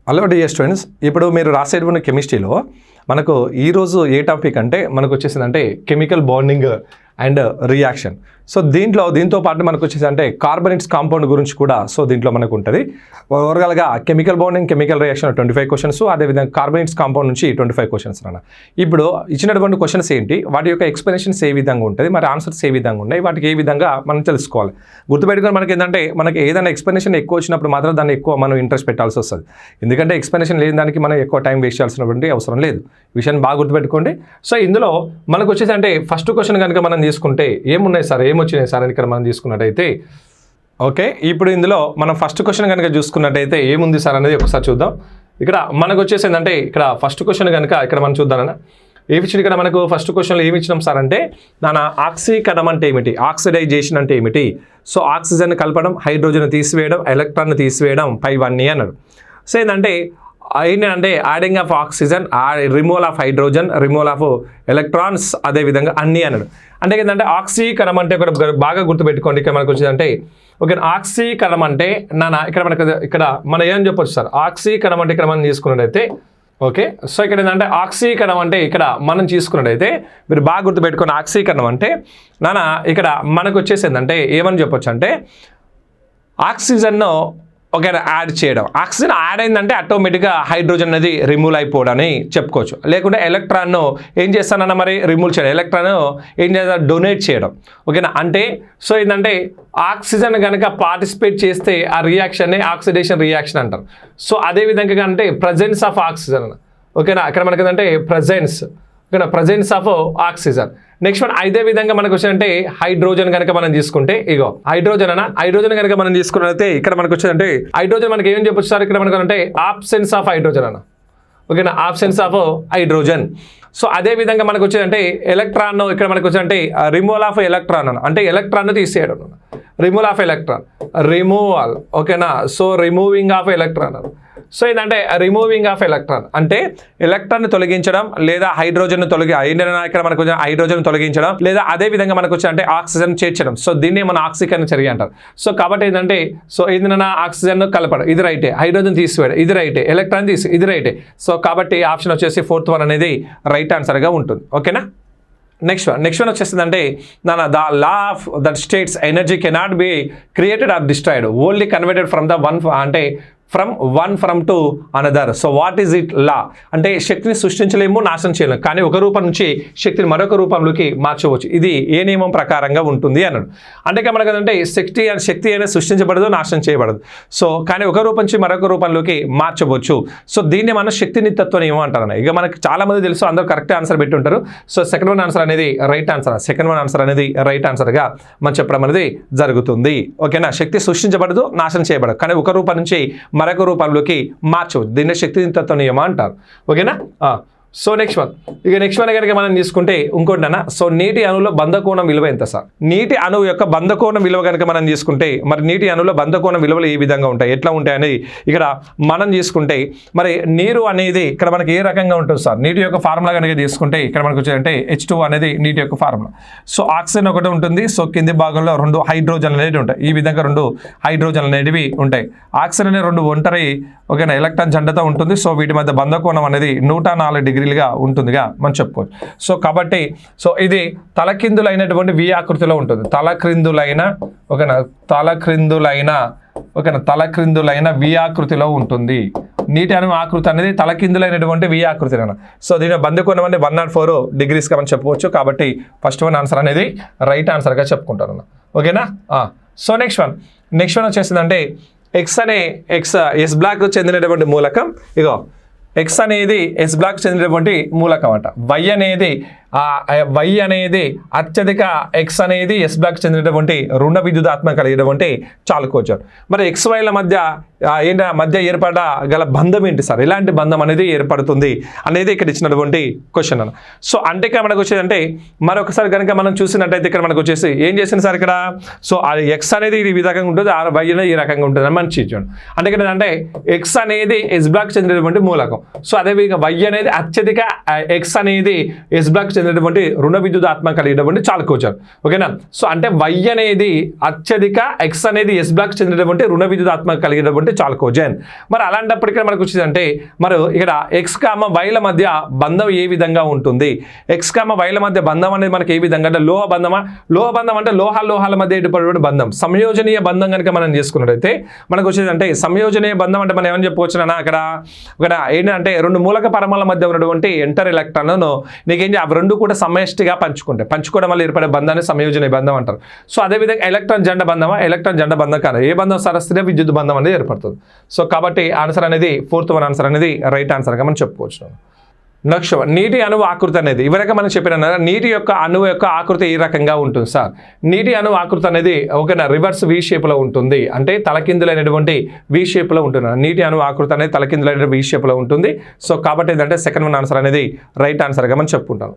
Hello dear students, ఇప్పుడు మీరు రాసేటువంటి కెమిస్ట్రీలో మనకు ఈరోజు ఏ టాపిక్ అంటే మనకు వచ్చేసిందంటే chemical bonding and reaction. So దీంతో పాటు మనకు వచ్చేసి అంటే కార్బనేట్స్ కాంపౌండ్ గురించి కూడా దీంట్లో మనకు ఉంటుంది. ఓవరాల్గా chemical bonding, chemical reaction 25 questions, అదేవిధంగా కార్బనేట్స్ కాంపౌండ్ నుంచి 25 క్వశ్చన్స్ అన్న. ఇప్పుడు ఇచ్చినటువంటి క్వశ్చన్స్ ఏంటి, వాటి యొక్క ఎక్స్ప్లెనేషన్స్ ఏ విధంగా ఉంటుంది, మరి ఆన్సర్స్ ఏ విధంగా ఉన్నాయి, వాటికి ఏ విధంగా మనం తెలుసుకోవాలి. గుర్తుపెట్టుకొని మనకి ఏంటంటే మనకి ఏదైనా ఎక్స్ప్లెనేషన్ ఎక్కువ వచ్చినప్పుడు మాత్రం దాన్ని ఎక్కువ మనం ఇంట్రెస్ట్ పెట్టాల్సి వస్తుంది. ఎందుకంటే ఎక్స్ప్లెనేషన్ లేని దానికి మనం ఎక్కువ టైం వేస్ట్ చేయాల్సినటువంటి అవసరం లేదు. విషయాన్ని బాగా గుర్తుపెట్టుకోండి. సో ఇందులో మనకు వచ్చేసి అంటే ఫస్ట్ క్వశ్చన్ కనుక మనం తీసుకుంటే ఏమున్నాయి సార్, ఏమొచ్చినాయి సార్ అని ఇక్కడ మనం తీసుకున్నట్టయితే ఓకే. ఇప్పుడు ఇందులో మనం ఫస్ట్ క్వశ్చన్ కనుక చూసుకున్నట్టయితే ఏముంది సార్ అనేది ఒకసారి చూద్దాం. ఇక్కడ మనకు వచ్చేసి ఏంటంటే ఇక్కడ ఫస్ట్ క్వశ్చన్ కనుక ఇక్కడ మనం చూద్దామన్నా ఏమిచ్చింది. ఇక్కడ మనకు ఫస్ట్ క్వశ్చన్లో ఏమి ఇచ్చినాం సార్ అంటే ఆక్సీకరణం అంటే ఏమిటి, ఆక్సిడైజేషన్ అంటే ఏమిటి. సో ఆక్సిజన్ కలపడం, హైడ్రోజన్ తీసివేయడం, ఎలక్ట్రాన్ తీసివేయడం, పైవన్నీ అన్నాడు. సో ఏంటంటే ఏంటంటే adding of oxygen, removal of hydrogen, removal of electrons, అదేవిధంగా అన్నీ అన్నాడు. అంటే ఏంటంటే ఆక్సీకరణం అంటే ఒకటి బాగా గుర్తుపెట్టుకోండి. ఇక్కడ మనకు వచ్చేదంటే ఓకే, ఆక్సీకరణం అంటే ఇక్కడ మనకు ఇక్కడ మనం ఏం చెప్పొచ్చు సార్, ఆక్సీకరణం అంటే ఇక్కడ మనం తీసుకున్నట్టయితే ఓకే. సో ఇక్కడ ఏంటంటే ఆక్సీకరణం అంటే ఇక్కడ మనం తీసుకున్నట్టయితే మీరు బాగా గుర్తుపెట్టుకోండి. ఆక్సీకరణం అంటే ఇక్కడ మనకు వచ్చేసి ఏంటంటే ఏమని చెప్పొచ్చు అంటే ఆక్సిజన్ను ఓకే యాడ్ చేయడం. ఆక్సిజన్ యాడ్ అయిందంటే ఆటోమేటిక్గా హైడ్రోజన్ అనేది రిమూవ్ అయిపోవడం అని చెప్పుకోవచ్చు. లేకుంటే ఎలక్ట్రాన్ను ఏం చేస్తానన్నా మరి రిమూవ్ చేయడం, ఎలక్ట్రాన్ ఏం చేస్తారు డొనేట్ చేయడం. ఓకేనా. అంటే సో ఏంటంటే ఆక్సిజన్ కనుక పార్టిసిపేట్ చేస్తే ఆ రియాక్షన్ని ఆక్సిడేషన్ రియాక్షన్ అంటారు. సో అదేవిధంగా అంటే ప్రజెన్స్ ఆఫ్ ఆక్సిజన్ ఓకేనా. అక్కడ మనకి ఏంటంటే presence of oxygen. Next one అదే విధంగా మనకు వచ్చేదంటే హైడ్రోజన్ కనుక మనం తీసుకుంటే ఇగో హైడ్రోజన్ కనుక మనం తీసుకున్నట్లయితే ఇక్కడ మనకు వచ్చేదంటే హైడ్రోజన్ మనకి ఏం చెప్పొచ్చు సార్, ఇక్కడ మనకు అంటే ఆబ్సెన్స్ ఆఫ్ హైడ్రోజన్ అన్న ఓకేనా, ఆబ్సెన్స్ ఆఫ్ హైడ్రోజన్. సో అదే విధంగా మనకు వచ్చేదంటే ఎలక్ట్రాన్, ఇక్కడ మనకు వచ్చేదంటే రిమూవల్ ఆఫ్ ఎలక్ట్రాన్ అన్న, అంటే ఎలక్ట్రాన్ తీసేయడం, రిమూవల్ ఆఫ్ ఎలక్ట్రాన్, రిమూవల్ ఓకేనా. So removing of electron. So ఏంటంటే రిమూవింగ్ ఆఫ్ ఎలక్ట్రాన్ అంటే ఎలక్ట్రాన్ని తొలగించడం లేదా హైడ్రోజన్ ఇక్కడ మనకు హైడ్రోజన్ తొలగించడం లేదా అదే విధంగా మనకు వచ్చి అంటే ఆక్సిజన్ చేర్చడం. సో దీన్ని మన ఆక్సీకరణ చర్య అంటారు. సో కాబట్టి ఏంటంటే సో ఏంటన్నా ఆక్సిజన్ కలపడం ఇది రైటే, హైడ్రోజన్ తీసివేయడం ఇది రైటే, ఎలక్ట్రాన్ ఇది రైటే. సో కాబట్టి ఆప్షన్ వచ్చేసి 4th వన్ అనేది రైట్ ఆన్సర్గా ఉంటుంది. ఓకేనా. నెక్స్ట్ వన్ వచ్చేసిందంటే the law of that states energy cannot be created or destroyed, only converted from the one అంటే from to another. So what is it law అంటే శక్తిని సృష్టించలేము, నాశనం చేయలేము, కానీ ఒక రూపం నుంచి శక్తిని మరొక రూపంలోకి మార్చవచ్చు. ఇది ఏ నియమం ప్రకారంగా ఉంటుంది అన్నాడు. అంటే మనకు అంటే శక్తి అనేది సృష్టించబడదు, నాశనం చేయబడదు. సో కానీ ఒక రూపం నుంచి మరొక రూపంలోకి మార్చవచ్చు. సో దీన్ని మనం శక్తి నిత్యత్వ నియమం అంటారు. ఇక మనకు చాలా మంది తెలుసు, అందరూ కరెక్ట్ ఆన్సర్ పెట్టి ఉంటారు. సో సెకండ్ వన్ ఆన్సర్ అనేది రైట్ ఆన్సర్గా మనం చెప్పడం అనేది జరుగుతుంది. ఓకేనా. శక్తి సృష్టించబడదు, నాశనం చేయబడదు, కానీ ఒక రూపం నుంచి మరొక రూపంలోకి మార్చవచ్చు. దీన్ని శక్తి నిత్యత్వ నియమం అంటారు. ఓకేనా. సో నెక్స్ట్ వన్ కనుక మనం తీసుకుంటే ఇంకోటి సో నీటి అణువులో బంధకోణం విలువ ఎంత సార్? నీటి అణువు యొక్క బంధకోణం విలువ కనుక మనం తీసుకుంటే మరి నీటి అణువులో బంధకోణం విలువలు ఏ విధంగా ఉంటాయి, ఎట్లా ఉంటాయి అనేది ఇక్కడ మనం తీసుకుంటే మరి నీరు అనేది ఇక్కడ మనకి ఏ రకంగా ఉంటుంది సార్? నీటి యొక్క ఫార్ములా కనుక తీసుకుంటే ఇక్కడ మనకు వచ్చేదంటే H2 అనేది నీటి యొక్క ఫార్ములా. సో ఆక్సిజన్ ఒకటి ఉంటుంది, సో కింది భాగంలో 2 హైడ్రోజన్ అనేవి ఉంటాయి. ఈ విధంగా 2 హైడ్రోజన్ అనేవి ఉంటాయి. ఆక్సిజన్ అనే 2 ఒంటరి ఓకేనా ఎలక్ట్రాన్ జంటతో ఉంటుంది. సో వీటి మధ్య బంధకోణం అనేది 104 డిగ్రీలుగా ఉంటుందిగా మనం చెప్పుకోవచ్చు. సో కాబట్టి సో ఇది తలక్రిందులైనటువంటి వి ఆకృతిలో ఉంటుంది. తలక్రిందులైన వి ఆకృతిలో ఉంటుంది. నీటి అణువు ఆకృతి అనేది తలకిందులైనటువంటి వి ఆకృతి. సో దీని బంధకోణం అనేది 104 డిగ్రీస్గా మనం చెప్పుకోవచ్చు. కాబట్టి ఫస్ట్ వన్ ఆన్సర్ అనేది రైట్ ఆన్సర్గా చెప్పుకుంటాను. ఓకేనా. సో నెక్స్ట్ వన్ వచ్చేసిందంటే ఎస్ బ్లాక్ చెందినటువంటి మూలకం. ఇగో ఎక్స్ అనేది ఎస్ బ్లాక్ చెందినటువంటి మూలకం అంట. వై అనేది అత్యధిక ఎక్స్ అనేది ఎస్ బ్లాక్ చెందినటువంటి రుణ విద్యుదాత్మక కలిగినటువంటి చాలకోజం. మరి ఎక్స్ వైల మధ్య ఏర్పడ గల బంధం ఏంటి సార్? ఎలాంటి బంధం అనేది ఏర్పడుతుంది అనేది ఇక్కడ ఇచ్చినటువంటి క్వశ్చన్ అన్న. సో అంటే ఇక్కడ మనకు వచ్చేదంటే మరొకసారి కనుక మనం చూసినట్టయితే ఇక్కడ మనకు వచ్చేసి ఏం చేసింది సార్ ఇక్కడ? సో ఎక్స్ అనేది ఈ విధంగా ఉంటుంది, వై అనేది ఈ రకంగా ఉంటుంది అని మనం చూడండి. అంటే ఇక్కడ అంటే ఎక్స్ అనేది ఎస్ బ్లాక్ చెందినటువంటి మూలకం. సో అదేవిధంగా వై అనేది అత్యధిక ఎక్స్ అనేది ఎస్ బ్లాక్ చెందినటువంటి రుణ విద్యుదాత్మక కలిగినటువంటి చాలకోజన్. ఓకేనా? సో అంటే Y అనేది అత్యధిక, X అనేది S బ్లాక్ చెందినటువంటి రుణ విద్యుదాత్మక కలిగినటువంటి చాలకోజన్. మరి అలాంటప్పుడు ఇక్కడ మనకు వచ్చేదంటే మరి ఇక్కడ X, Yల మధ్య బంధం ఏ విధంగా ఉంటుంది? X, Yల మధ్య బంధం అనేది మనకి ఏ విధంగా అంటే లోహ బంధమా? లోహ బంధం అంటే లోహాల మధ్య ఏర్పడినటువంటి బంధం. సంయోజనీయ బంధం కనుక మనం చేసుకున్నట్టయితే మనకు వచ్చేదంటే సంయోజనీయ బంధం అంటే మనం ఏమని చెప్పవచ్చు అక్కడ ఏంటంటే రెండు మూలక పరమాల మధ్య ఉన్నటువంటి ఎంటర్ ఎలక్ట్రాన్లను నీకేం అవి రెండు కూడా సమష్టిగా పంచుకోవడం వల్ల ఏర్పడే బంధాన్ని సంయోజనీయ బంధం అంటారు. సో అదేవిధంగా ఎలక్ట్రాన్ జంట బంధమా? ఎలక్ట్రాన్ జంట బంధం కాదు. ఏ బంధం సరస్తే విద్యుత్ బంధం అనేది ఏర్పడుతుంది. సో కాబట్టి ఆన్సర్ అనేది 4th వన్ ఆన్సర్ అనేది రైట్ ఆన్సర్గా మనం చెప్పుకోవచ్చు. నెక్స్ట్ నీటి అణువు ఆకృతి అనేది ఇవరక మనం చెప్పిన నీటి యొక్క అణువు యొక్క ఆకృతి ఈ రకంగా ఉంటుంది సార్. నీటి అణువు ఆకృతి అనేది ఓకేనా రివర్స్ V షేప్లో ఉంటుంది, అంటే తలకిందులైనటువంటి V షేప్లో ఉంటుంది. నీటి అణువు ఆకృతి అనేది తలకిందులైన V షేప్లో ఉంటుంది. సో కాబట్టి ఏంటంటే 2nd వన్ ఆన్సర్ అనేది రైట్ ఆన్సర్గా మనం చెప్పుకుంటాం.